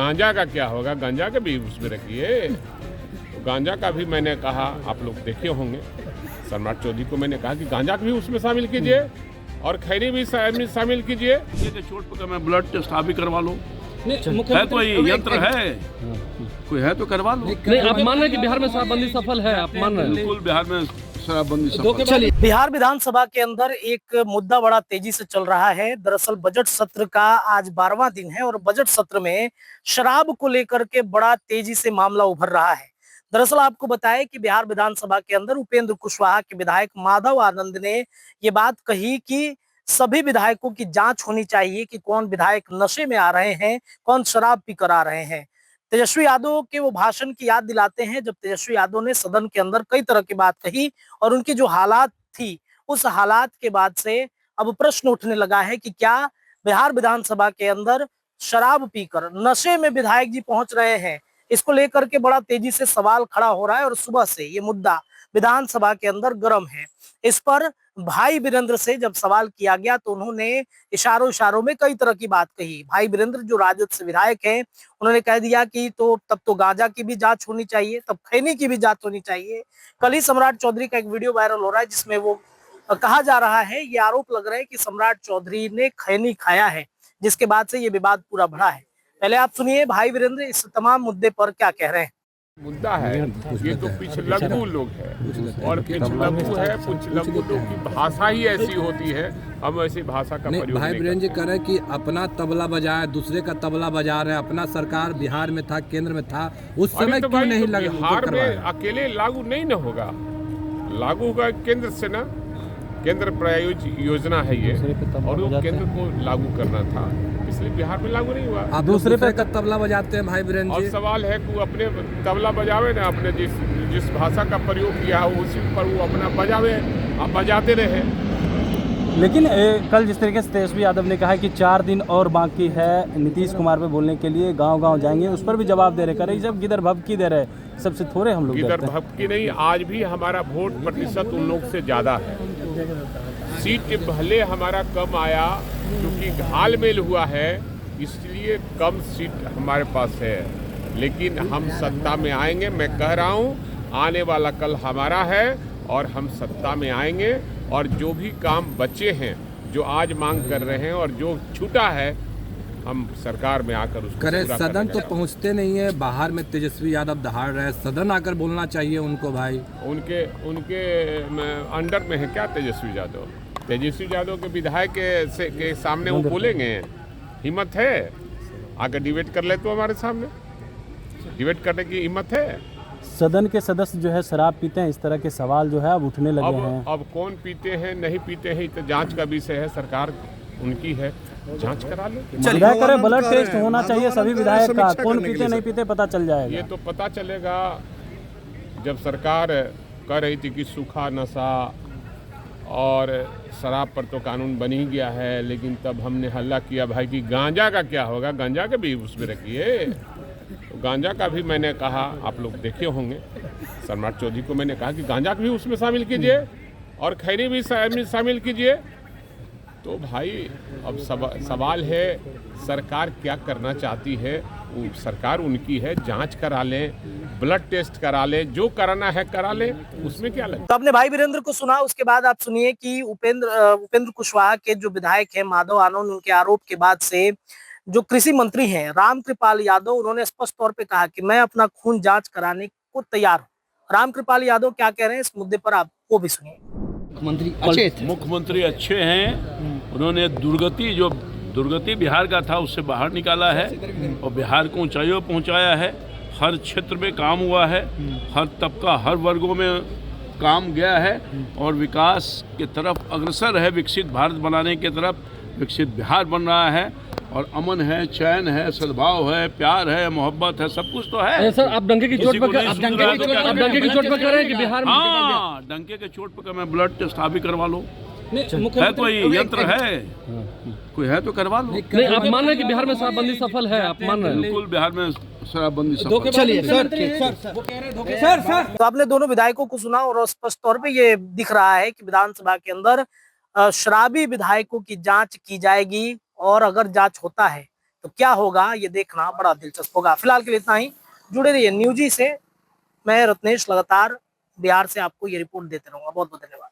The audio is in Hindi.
गांजा का क्या होगा, गांजा का भी उसमें रखिए। तो गांजा का भी मैंने कहा, आप लोग देखे होंगे, सम्राट चौधरी को मैंने कहा कि गांजा भी उसमें शामिल कीजिए और खैनी भी शामिल कीजिए। ये चोट पर मैं ब्लड टेस्ट आप भी करवा लो, है कोई यंत्र है, कोई है तो करवा लो। नहीं, आप मान रहे हैं कि बिहार में शराबबंदी सफल है? आप मान रहे हैं? बिल्कुल बिहार में शराबबंदी सफल है। बिहार विधानसभा के अंदर एक मुद्दा बड़ा तेजी से चल रहा है। दरअसल बजट सत्र का आज 12वां दिन है और बजट सत्र में शराब को लेकर के बड़ा तेजी से मामला उभर रहा है। दरअसल आपको बताएं कि बिहार विधानसभा के अंदर उपेंद्र कुशवाहा के विधायक माधव आनंद ने ये बात कही कि सभी विधायकों की जांच होनी चाहिए कि कौन विधायक नशे में आ रहे हैं, कौन शराब पीकर आ रहे हैं। तेजस्वी यादव के वो भाषण की याद दिलाते हैं जब तेजस्वी यादव ने सदन के अंदर कई तरह की बात कही और उनकी जो हालात थी, उस हालात के बाद से अब प्रश्न उठने लगा है कि क्या बिहार विधानसभा के अंदर शराब पीकर नशे में विधायक जी पहुंच रहे हैं। इसको लेकर के बड़ा तेजी से सवाल खड़ा हो रहा है और सुबह से ये मुद्दा विधानसभा के अंदर गर्म है। इस पर भाई वीरेंद्र से जब सवाल किया गया तो उन्होंने इशारों इशारों में कई तरह की बात कही। भाई वीरेंद्र जो राजद से विधायक हैं, उन्होंने कह दिया कि तो तब तो गांजा की भी जांच होनी चाहिए, तब खैनी की भी जांच होनी चाहिए। कल ही सम्राट चौधरी का एक वीडियो वायरल हो रहा है जिसमें वो कहा जा रहा है, ये आरोप लग रहा है कि सम्राट चौधरी ने खैनी खाया है, जिसके बाद से ये विवाद पूरा बढ़ा है। पहले आप सुनिए भाई वीरेंद्र इस तमाम मुद्दे पर क्या कह रहे हैं। मुद्दा है ये तो पिछलग्गू लोग है और पिछलग्गू है, पिछलग्गू लोग की भाषा ही ऐसी होती है, हम ऐसी भाषा का प्रयोग भाई वीरेंद्र जी कह रहे हैं कि अपना तबला बजाए, दूसरे का तबला बजा रहे हैं। अपना सरकार बिहार में था, केंद्र में था, उस समय तो क्यों नहीं तो बिहार में अकेले लागू नहीं न होगा, लागू होगा केंद्र से ना, केंद्र प्रायोजित योजना है ये और वो केंद्र को लागू करना था, इसलिए बिहार में लागू नहीं हुआ। आप दूसरे का तबला बजाते हैं भाई वीरेंद्र और जी। सवाल है कि वो अपने तबला बजावे ना, अपने जिस भाषा का प्रयोग किया है उसी पर वो अपना बजावे, आप बजाते रहे। लेकिन कल जिस तरीके से तेजस्वी यादव ने कहा कि 4 दिन और बाकी है नीतीश कुमार पे बोलने के लिए, गांव-गांव जाएंगे, उस पर भी जवाब दे रहे, कह रहे जब गिदर भभकी दे रहे, सबसे थोड़े हम लोग गिदर भभकी नहीं, आज भी हमारा वोट प्रतिशत उन लोग से ज्यादा है। सीट भले हमारा कम आया क्योंकि घालमेल हुआ है, इसलिए कम सीट हमारे पास है, लेकिन हम सत्ता में आएंगे। मैं कह रहा हूँ आने वाला कल हमारा है और हम सत्ता में आएंगे और जो भी काम बचे हैं, जो आज मांग कर रहे हैं और जो छूटा है, हम सरकार में आकर उसको करे। सदन तो पहुंचते नहीं है, बाहर में तेजस्वी यादव दहाड़ रहे, सदन आकर बोलना चाहिए उनको भाई। उनके अंडर में है क्या तेजस्वी यादव? तेजस्वी यादव के विधायक के सामने वो बोलेंगे? हिम्मत है? आकर डिबेट कर ले तो हमारे सामने डिबेट करने की हिम्मत है? सदन के सदस्य जो है शराब पीते हैं, इस तरह के सवाल जो है अब उठने लगे हैं। अब कौन पीते हैं नहीं पीते हैं तो जांच का विषय है, सरकार उनकी है, जांच करा लो। विधायक करे ब्लड टेस्ट होना चाहिए सभी विधायक का, कौन पीते नहीं पीते पता चल जाएगा। ये तो पता चलेगा जब सरकार कह रही थी कि सूखा नशा और शराब पर तो कानून बन ही गया है, लेकिन तब हमने हल्ला किया भाई कि गांजा का क्या होगा, गांजा का भी उसमें रखिए। तो गांजा का भी मैंने कहा, आप लोग देखे होंगे, सम्राट चौधरी को मैंने कहा कि गांजा भी उसमें शामिल कीजिए और खैनी भी शामिल कीजिए। तो भाई अब सवाल है सरकार क्या करना चाहती है, सरकार उनकी है, जांच करा लें, ब्लड टेस्ट करा लें, जो कराना है करा लें, उसमें क्या लगता है। तो आपने भाई वीरेंद्र को सुना, उसके बाद आप सुनिए कि उपेंद्र कुशवाहा के जो विधायक हैं माधव आनंद, उनके आरोप के बाद से जो कृषि मंत्री हैं रामकृपाल यादव, उन्होंने स्पष्ट तौर पे कहा कि मैं अपना खून जांच कराने को तैयार हूँ। रामकृपाल यादव क्या कह रहे हैं इस मुद्दे पर आपको भी सुनिए। मुख्यमंत्री अच्छे हैं, उन्होंने दुर्गति बिहार का था उससे बाहर निकाला है और बिहार को ऊंचाइयों पहुंचाया है। हर क्षेत्र में काम हुआ है, हर तबका हर वर्गों में काम गया है और विकास की तरफ अग्रसर है, विकसित भारत बनाने की तरफ विकसित बिहार बन रहा है और अमन है, चैन है, सद्भाव है, प्यार है, मोहब्बत है, सब कुछ तो है। सर आप डंके की चोट पर कह रहे हैं कि बिहार में, हाँ, डंके के चोट पर मैं ब्लड टेस्ट आप भी करवा लो, है कोई यंत्र है, कोई है तो करवा लो। नहीं, आप मान रहे हैं कि बिहार में शराबबंदी सफल है? आप मान रहे हैं? बिल्कुल बिहार में शराबबंदी सफल। चलिए सर, तो आपने दोनों विधायकों को सुना और स्पष्ट तौर पे ये दिख रहा है कि विधानसभा के अंदर शराबी विधायकों की जांच की जाएगी और अगर जांच होता है तो तो क्या होगा ये देखना बड़ा दिलचस्प होगा। फिलहाल के लिए इतना ही। जुड़े रहिए न्यूज़ी से। मैं रत्नेश लगातार बिहार से आपको ये रिपोर्ट देते रहूंगा। बहुत बहुत धन्यवाद।